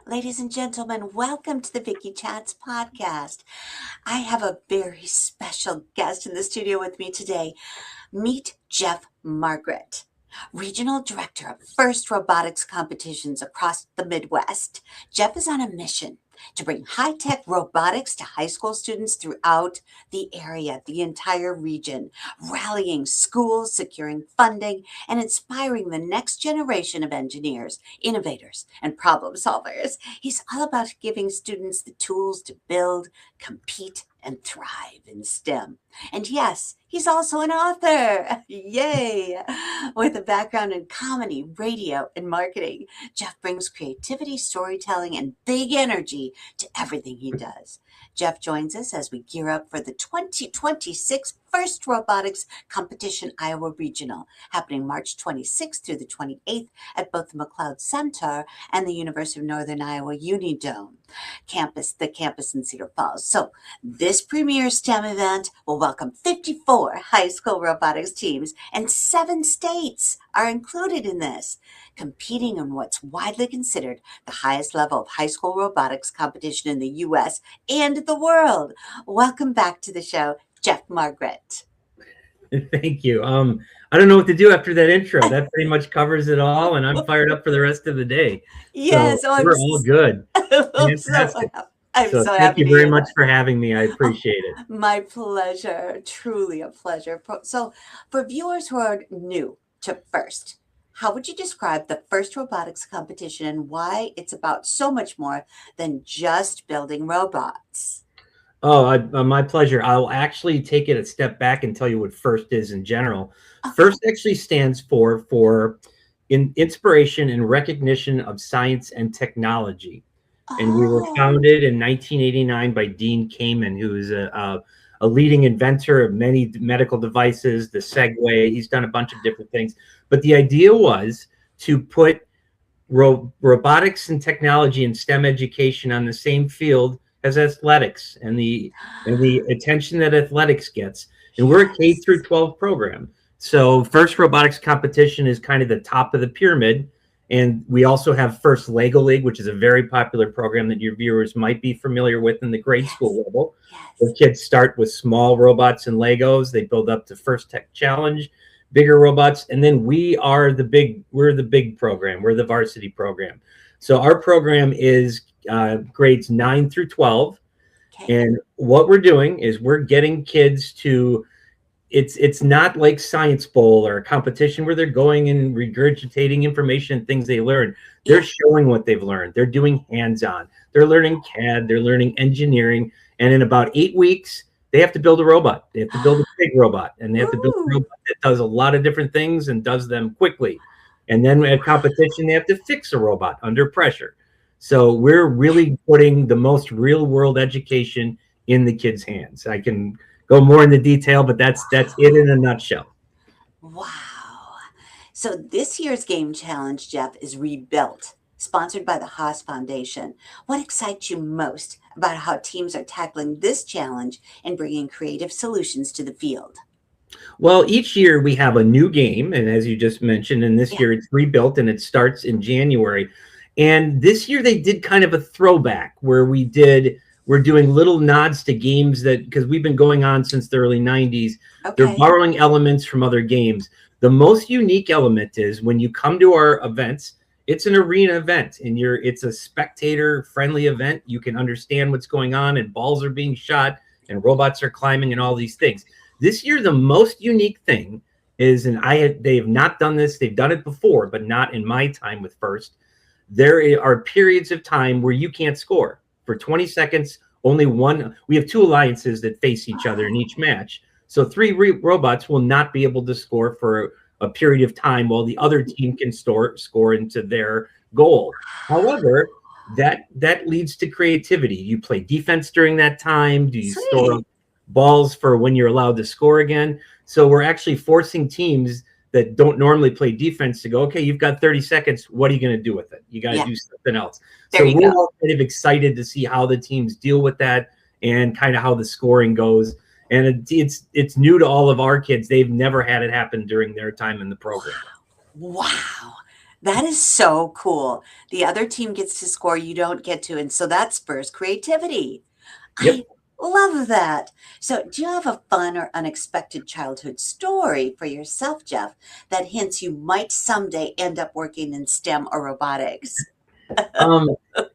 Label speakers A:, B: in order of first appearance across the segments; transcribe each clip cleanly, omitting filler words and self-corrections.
A: Ladies and gentlemen, welcome to the Vicki Chats podcast. I have a very special guest in the studio with me today. Meet Jeff Margrett, Regional Director of FIRST Robotics Competitions across the Midwest. Jeff is on a mission to bring high-tech robotics to high school students throughout the area, the entire region, rallying schools, securing funding, and inspiring the next generation of engineers, innovators, and problem solvers. He's all about giving students the tools to build, compete, and thrive in STEM. And yes, he's also an author. Yay! With a background in comedy, radio, and marketing, Jeff brings creativity, storytelling, and big energy to everything he does. Jeff joins us as we gear up for the 2026 First Robotics Competition Iowa Regional, happening March 26th through the 28th at both the McLeod Center and the University of Northern Iowa UNI Dome the campus in Cedar Falls. So this premier STEM event will welcome 54 high school robotics teams, and 7 states are included in this, competing in what's widely considered the highest level of high school robotics competition in the U.S. and the world. Welcome back to the show, Jeff Margrett.
B: Thank you. I don't know what to do after that intro. That pretty much covers it all, and I'm fired up for the rest of the day.
A: Yes,
B: so we're all good. Fantastic.
A: I'm so happy.
B: Thank you very much for having me. I appreciate it.
A: My pleasure. Truly a pleasure. So for viewers who are new to FIRST, how would you describe the FIRST Robotics Competition and why it's about so much more than just building robots?
B: Oh, my pleasure. I'll actually take it a step back and tell you what FIRST is in general. Okay. FIRST actually stands for inspiration and recognition of science and technology. And we were founded in 1989 by Dean Kamen, who is a leading inventor of many medical devices, the Segway. He's done a bunch of different things. But the idea was to put robotics and technology and STEM education on the same field as athletics and the attention that athletics gets. And we're a K through 12 program. So FIRST Robotics Competition is kind of the top of the pyramid. And we also have FIRST Lego League, which is a very popular program that your viewers might be familiar with in the grade school level. Where kids start with small robots and Legos. They build up to FIRST Tech Challenge, bigger robots. And then we're the big program. We're the varsity program. So our program is grades 9 through 12. Okay. And what we're doing is we're getting kids to, it's not like Science Bowl or a competition where they're going and regurgitating information and things they learned. They're showing what they've learned. They're doing hands-on. They're learning CAD. They're learning engineering. And in about 8 weeks, they have to build a robot. They have to build a big robot. And they have to build a robot that does a lot of different things and does them quickly. And then at competition, they have to fix a robot under pressure. So we're really putting the most real-world education in the kids' hands. I can go more into detail, but that's it in a nutshell.
A: Wow. So this year's game challenge, Jeff, is Rebuilt, sponsored by the Haas Foundation. What excites you most about how teams are tackling this challenge and bringing creative solutions to the field?
B: Well, each year we have a new game, and as you just mentioned, and this year it's Rebuilt, and it starts in January. And this year they did kind of a throwback where we're doing little nods to games that, because we've been going on since the early 90s. Okay. They're borrowing elements from other games. The most unique element is when you come to our events, it's an arena event, and it's a spectator-friendly event. You can understand what's going on, and balls are being shot, and robots are climbing, and all these things. This year, the most unique thing is, and they have not done this. They've done it before, but not in my time with FIRST. There are periods of time where you can't score. For 20 seconds, only one. We have 2 alliances that face each other in each match. So 3 robots will not be able to score for a period of time while the other team can score into their goal. However, that leads to creativity. You play defense during that time. Do you store balls for when you're allowed to score again? So we're actually forcing teams that don't normally play defense to go, okay, you've got 30 seconds. What are you going to do with it? You got to do something else. So we're all kind of excited to see how the teams deal with that and kind of how the scoring goes. And it's new to all of our kids. They've never had it happen during their time in the program.
A: Wow. That is so cool. The other team gets to score, you don't get to, and so that spurs creativity. I
B: Yep.
A: love that. So, do you have a fun or unexpected childhood story for yourself, Jeff, that hints you might someday end up working in STEM or robotics?
B: Um,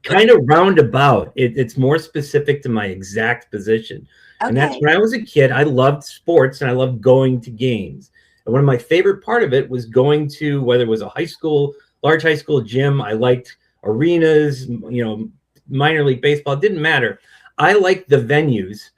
B: Kind of roundabout. It's more specific to my exact position. And that's
A: Okay.
B: when I was a kid, I loved sports and I loved going to games. And one of my favorite part of it was going to, whether it was a high school, large high school gym, I liked arenas, minor league baseball, it didn't matter. I liked the venues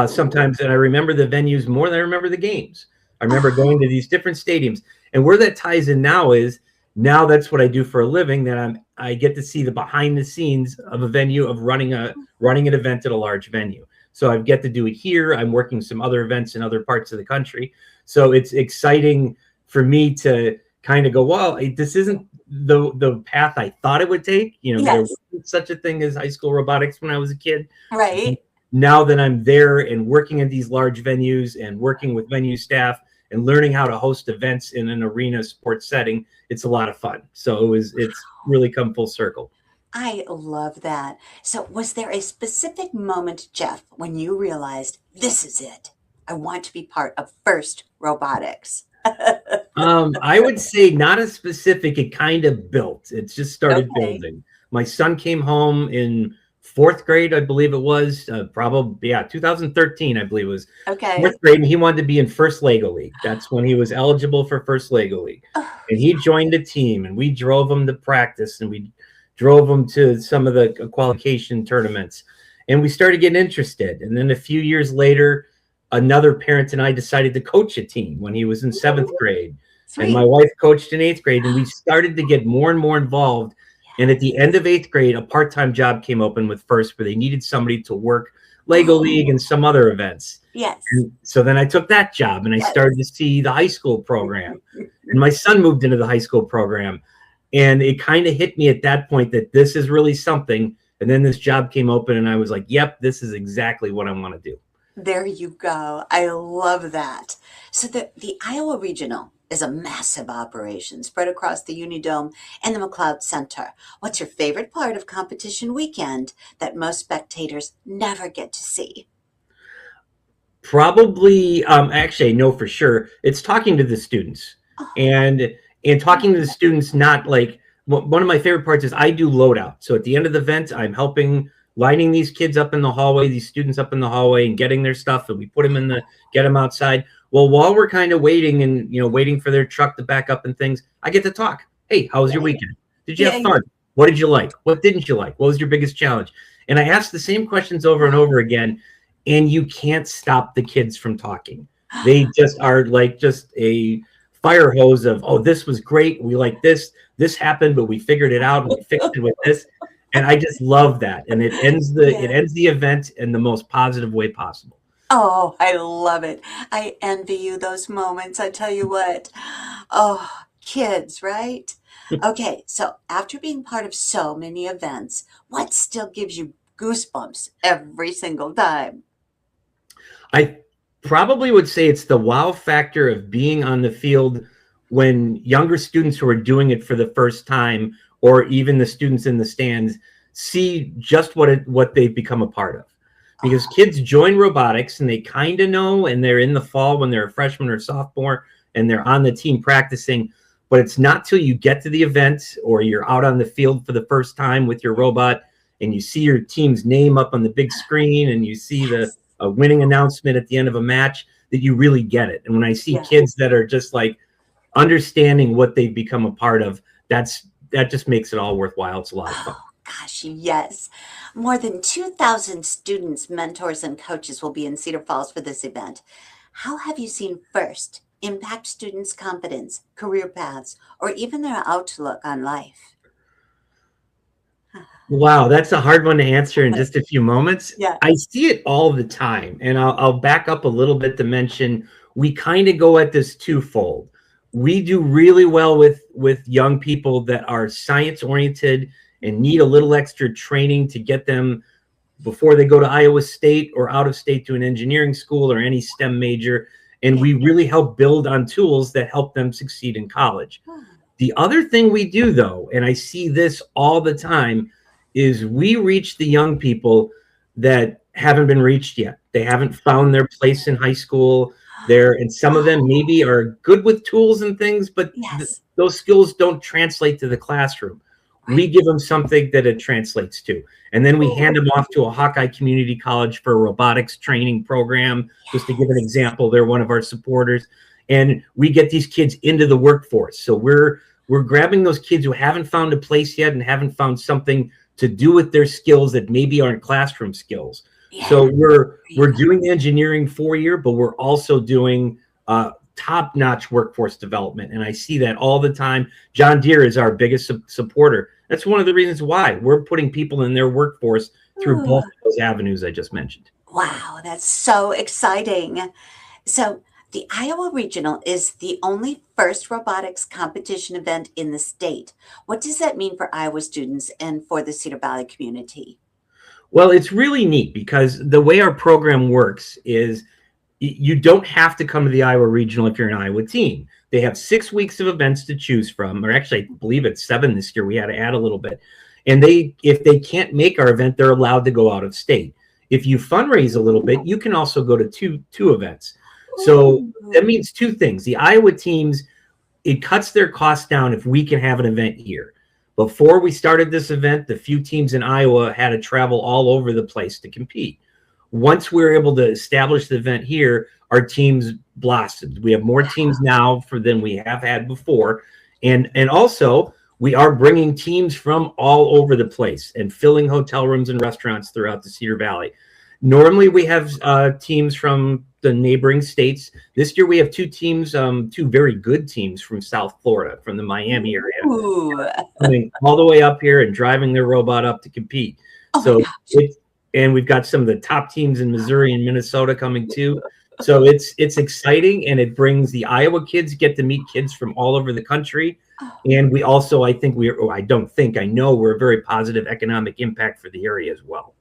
B: sometimes, and I remember the venues more than I remember the games. I remember going to these different stadiums. And where that ties in now is now that's what I do for a living, that I get to see the behind the scenes of a venue, of running an event at a large venue. So I get to do it here. I'm working some other events in other parts of the country. So it's exciting for me to kind of go, well, this isn't the path I thought it would take. There
A: Yes.
B: wasn't such a thing as high school robotics when I was a kid.
A: Right.
B: Now that I'm there and working at these large venues and working with venue staff and learning how to host events in an arena sports setting, it's a lot of fun. So it's really come full circle.
A: I love that. So, was there a specific moment, Jeff, when you realized this is it? I want to be part of First Robotics.
B: I would say not as specific. It kind of built. It's just started
A: Okay.
B: building. My son came home in fourth grade, I believe it was, probably, yeah, 2013, I believe it was
A: Okay.
B: fourth grade, and he wanted to be in first Lego League. That's when he was eligible for first Lego League.
A: Oh,
B: And he joined the team, and we drove him to practice, and we drove him to some of the qualification tournaments, and we started getting interested. And then a few years later, another parent and I decided to coach a team when he was in seventh grade, and my
A: sweet.
B: wife coached in eighth grade, and we started to get more and more involved. And at the end of eighth grade, a part-time job came open with First, where they needed somebody to work Lego League and some other events.
A: Yes.
B: And so then I took that job, and I
A: Yes.
B: started to see the high school program. And my son moved into the high school program. And it kind of hit me at that point that this is really something. And then this job came open, and I was like, yep, this is exactly what I want to do.
A: There you go. I love that. So the Iowa Regional is a massive operation spread across the UNI Dome and the McLeod Center. What's your favorite part of competition weekend that most spectators never get to see?
B: Probably, actually, I know for sure, it's talking to the students.
A: Oh,
B: And talking to the students, not like, one of my favorite parts is I do loadout. So at the end of the event, I'm helping lining these kids up in the hallway, these students up in the hallway, and getting their stuff, and we put them get them outside. Well, while we're kind of waiting and waiting for their truck to back up and things, I get to talk. Hey, how was your
A: yay.
B: weekend? Did you have
A: Yay.
B: fun? What did you like? What didn't you like? What was your biggest challenge? And I ask the same questions over and over again, and you can't stop the kids from talking. They just are like just a fire hose of, oh, this was great. We like this happened, but we figured it out and we fixed it with this. And I just love that. And it ends
A: Yeah.
B: the event in the most positive way possible.
A: Oh, I love it. I envy you those moments. I tell you what. Oh, kids, right? Okay, so after being part of so many events, what still gives you goosebumps every single time?
B: I probably would say it's the wow factor of being on the field when younger students who are doing it for the first time, or even the students in the stands, see just what they've become a part of. Because kids join robotics and they kind of know, and they're in the fall when they're a freshman or sophomore and they're on the team practicing. But it's not till you get to the event or you're out on the field for the first time with your robot and you see your team's name up on the big screen and you see the
A: Yes.
B: winning announcement at the end of a match that you really get it. And when I see
A: Yeah.
B: kids that are just like understanding what they've become a part of, that just makes it all worthwhile. It's a lot of fun.
A: Oh, gosh, yes. More than 2,000 students, mentors, and coaches will be in Cedar Falls for this event. How have you seen First impact students' confidence, career paths, or even their outlook on life?
B: Wow, that's a hard one to answer in just a few moments.
A: Yeah.
B: I see it all the time, and I'll back up a little bit to mention we kind of go at this twofold. We do really well with young people that are science oriented and need a little extra training to get them before they go to Iowa State or out of state to an engineering school or any STEM major. And we really help build on tools that help them succeed in college. The other thing we do, though, and I see this all the time, is we reach the young people that haven't been reached yet. They haven't found their place in high school. And some of them maybe are good with tools and things, but
A: Yes.
B: those skills don't translate to the classroom. We
A: Right.
B: give them something that it translates to. And then we hand them off to a Hawkeye Community College for a robotics training program. Just to give an
A: Yes.
B: example, they're one of our supporters. And we get these kids into the workforce. So we're grabbing those kids who haven't found a place yet and haven't found something to do with their skills that maybe aren't classroom skills.
A: Yeah.
B: So
A: There you
B: we're
A: go.
B: doing the engineering 4-year, but we're also doing top-notch workforce development. And I see that all the time. John Deere is our biggest supporter. That's one of the reasons why we're putting people in their workforce through
A: Ooh,
B: both of those avenues I just mentioned.
A: wow, that's so exciting. So, the Iowa Regional is the only first robotics competition event in the state. What does that mean for Iowa students and for the Cedar Valley community?
B: Well, it's really neat because the way our program works is you don't have to come to the Iowa Regional if you're an Iowa team. They have 6 weeks of events to choose from, or actually, I believe it's 7 this year. We had to add a little bit. And if they can't make our event, they're allowed to go out of state. If you fundraise a little bit, you can also go to two events. So that
A: Ooh,
B: means two things. The Iowa teams, it cuts their costs down if we can have an event here. Before we started this event, the few teams in Iowa had to travel all over the place to compete. Once we were able to establish the event here, our teams blossomed. We have more teams now than we have had before. And also, we are bringing teams from all over the place and filling hotel rooms and restaurants throughout the Cedar Valley. Normally, we have teams from the neighboring states. This year, we have two very good teams from South Florida, from the Miami area,
A: ooh.
B: coming all the way up here and driving their robot up to compete.
A: Oh my
B: So
A: gosh.
B: and we've got some of the top teams in Missouri and Minnesota coming too. So it's exciting, and it brings the Iowa kids get to meet kids from all over the country.
A: Oh,
B: And we also, I know we're a very positive economic impact for the area as well.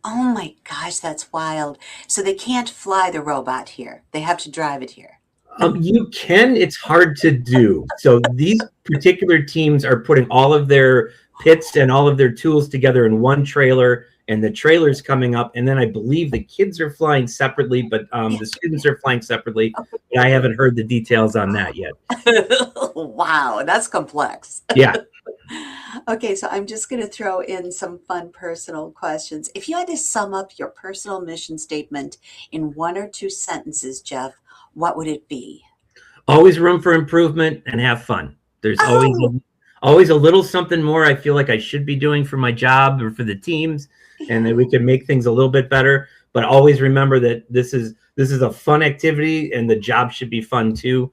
A: oh my gosh, that's wild. So they can't fly the robot here. They have to drive it here.
B: You can, it's hard to do. So these particular teams are putting all of their pits and all of their tools together in one trailer, and the trailer's coming up. And then I believe the kids are flying separately, but
A: Yeah.
B: the students are flying separately. And I haven't heard the details on that yet.
A: Wow, that's complex.
B: Yeah.
A: Okay, so I'm just going to throw in some fun personal questions. If you had to sum up your personal mission statement in 1 or 2 sentences, Jeff, what would it be?
B: Always room for improvement and have fun. There's
A: Oh,
B: always a little something more I feel like I should be doing for my job or for the teams, and that we can make things a little bit better. But always remember that this is a fun activity, and the job should be fun too.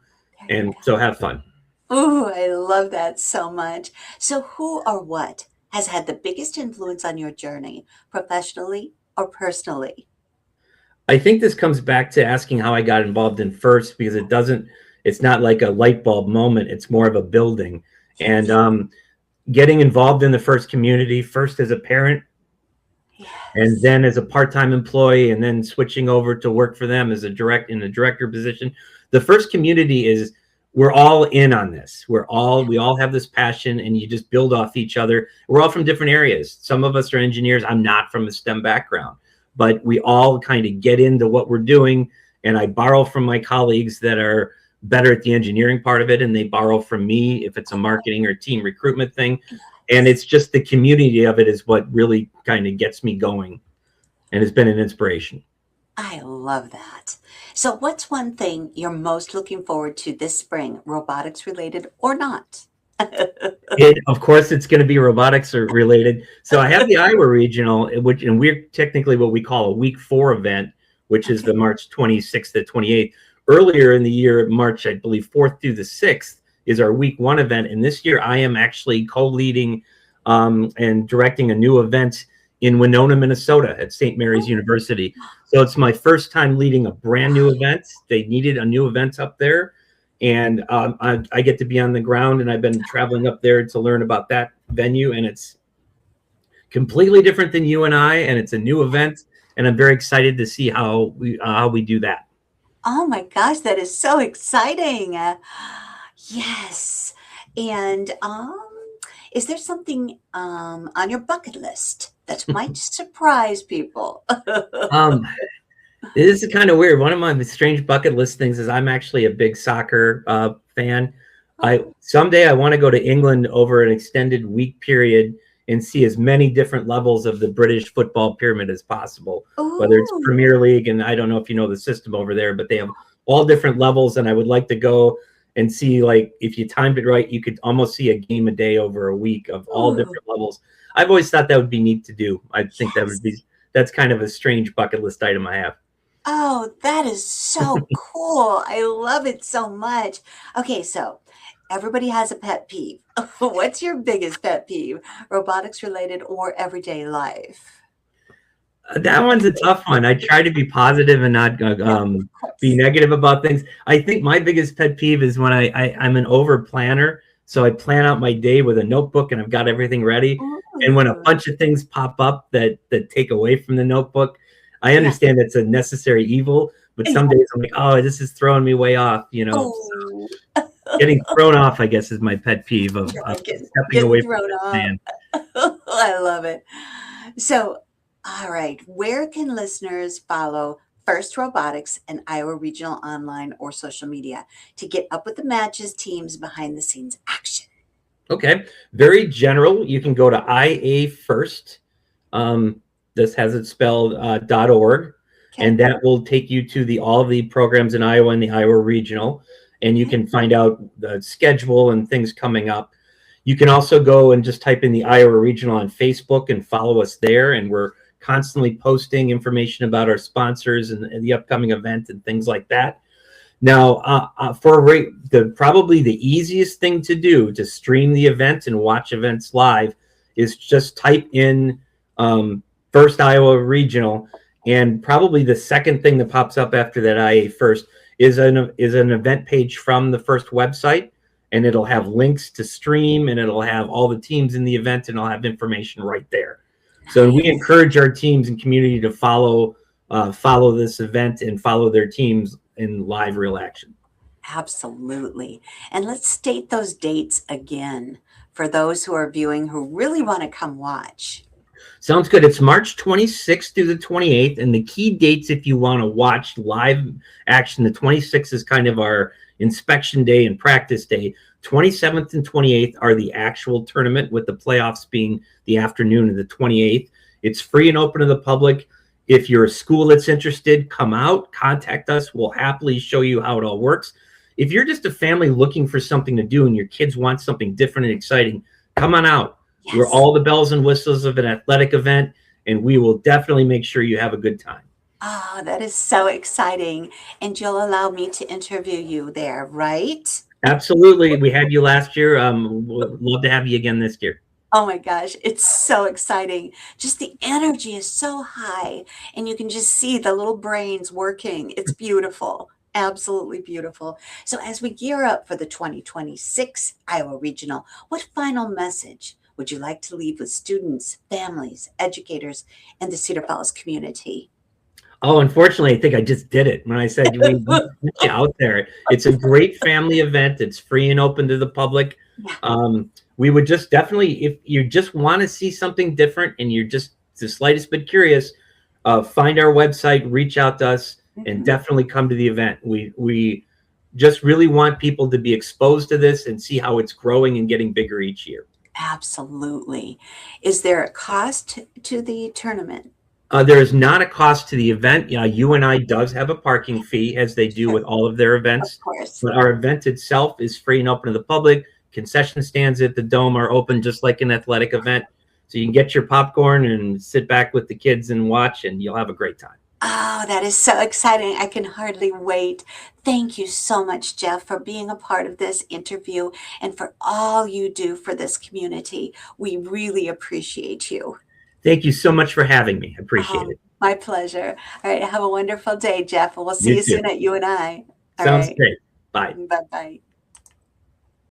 A: there you
B: And so have fun.
A: go. Ooh, I love that so much. So, who or what has had the biggest influence on your journey, professionally or personally?
B: I think this comes back to asking how I got involved in FIRST, because it's not like a light bulb moment. It's more of a building. And
A: Yes,
B: getting involved in the FIRST community, first as a parent, and
A: yes.
B: then as a part-time employee, and then switching over to work for them as in the director position. The FIRST community is, we're all in on this. We all have this passion, and you just build off each other. We're all from different areas. Some of us are engineers. I'm not from a STEM background, but we all kind of get into what we're doing. And I borrow from my colleagues that are better at the engineering part of it, and they borrow from me if it's a marketing or team recruitment thing. And it's just the community of it is what really kind of gets me going, and has been an inspiration.
A: I love that. So, what's one thing you're most looking forward to this spring, robotics related or not?
B: Of course, it's going to be robotics or related. So I have the Iowa Regional, and we're technically what we call a week 4 event, which is
A: Okay.
B: the March 26th to 28th. Earlier in the year, March, I believe 4th through the 6th is our week 1 event. And this year I am actually co-leading and directing a new event in Winona, Minnesota at St. Mary's
A: Oh,
B: University. So it's my first time leading a brand new event. They needed a new event up there. And I get to be on the ground, and I've been traveling up there to learn about that venue, and it's completely different than UNI, and it's a new event, and I'm very excited to see how we do that.
A: oh my gosh, that is so exciting. Yes. And is there something on your bucket list that might surprise people?
B: Um, this is kind of weird. One of my strange bucket list things is I'm actually a big soccer fan. I
A: Oh,
B: someday I want to go to England over an extended week period and see as many different levels of the British football pyramid as possible, whether it's
A: ooh,
B: Premier League, and I don't know if you know the system over there, but they have all different levels, and I would like to go and see, like, if you timed it right, you could almost see a game a day over a week of all
A: ooh,
B: different levels. I've always thought that would be neat to do. I think that would
A: yes.
B: be that's kind of a strange bucket list item I have.
A: Oh, that is so cool. I love it so much. Okay, so everybody has a pet peeve. What's your biggest pet peeve? Robotics related or everyday life?
B: That one's a tough one. I try to be positive and not
A: Yeah, of
B: be
A: course.
B: negative about things. I think my biggest pet peeve is when I'm an over planner. So I plan out my day with a notebook and I've got everything ready. And when a
A: Ooh,
B: bunch of things pop up that take away from the notebook, I
A: yeah.
B: understand it's a necessary evil. But
A: Yeah.
B: some days I'm like, oh, this is throwing me way off. So
A: Oh,
B: getting thrown off, I guess, is my pet peeve of
A: yeah,
B: stepping
A: getting
B: away from
A: thrown
B: the
A: off.
B: plan.
A: I love it. So, all right, where can listeners follow First Robotics and Iowa Regional online or social media to get up with the matches, teams, behind the scenes action?
B: Okay, very general. You can go to IA First. This has it spelled .org,
A: Okay.
B: and that will take you to the all of the programs in Iowa and the Iowa Regional, and you
A: Okay.
B: can find out the schedule and things coming up. You can also go and just type in the Iowa Regional on Facebook and follow us there, and we're constantly posting information about our sponsors and the upcoming event and things like that. Now, probably the easiest thing to do to stream the event and watch events live is just type in First Iowa Regional, and probably the second thing that pops up after that IA First is an event page from the First website, and it'll have links to stream, and it'll have all the teams in the event, and it'll have information right there. So we
A: Nice.
B: encourage our teams and community to follow this event and follow their teams in live real action.
A: Absolutely. And let's state those dates again for those who are viewing who really want to come watch.
B: Sounds good. It's March 26th through the 28th. And the key dates, if you want to watch live action, the 26th is kind of our inspection day and practice day. 27th and 28th are the actual tournament, with the playoffs being the afternoon of the 28th. It's free and open to the public. If you're a school that's interested, come out, contact us. We'll happily show you how it all works. If you're just a family looking for something to do and your kids want something different and exciting, come on out. We're
A: Yes.
B: all the bells and whistles of an athletic event, and we will definitely make sure you have a good time.
A: Oh, that is so exciting. And you'll allow me to interview you there, right?
B: Absolutely. We had you last year. We'd love to have you again this year.
A: Oh my gosh, it's so exciting. Just the energy is so high, and you can just see the little brains working. It's beautiful. Absolutely beautiful. So, as we gear up for the 2026 Iowa Regional, what final message would you like to leave with students, families, educators, and the Cedar Falls community?
B: Oh, unfortunately, I think I just did it when I said we get you out there. It's a great family event. It's free and open to the public.
A: Yeah.
B: We would just definitely, if you just want to see something different and you're just the slightest bit curious, find our website, reach out to us, and
A: Mhm.
B: definitely come to the event. We just really want people to be exposed to this and see how it's growing and getting bigger each year.
A: Absolutely. Is there a cost to the tournament?
B: There is not a cost to the event. UNI does have a parking fee, as they do
A: Sure,
B: with all of their
A: of
B: events,
A: course.
B: but our event itself is free and open to the public. Concession stands at the Dome are open just like an athletic event. So you can get your popcorn and sit back with the kids and watch, and you'll have a great time.
A: Oh, that is so exciting. I can hardly wait. Thank you so much, Jeff, for being a part of this interview and for all you do for this community. We really appreciate you.
B: Thank you so much for having me. I appreciate it.
A: My pleasure. All right, have a wonderful day, Jeff, and we'll see
B: You
A: you
B: too.
A: soon at UNI. All
B: Sounds
A: right,
B: great. Bye.
A: bye-bye.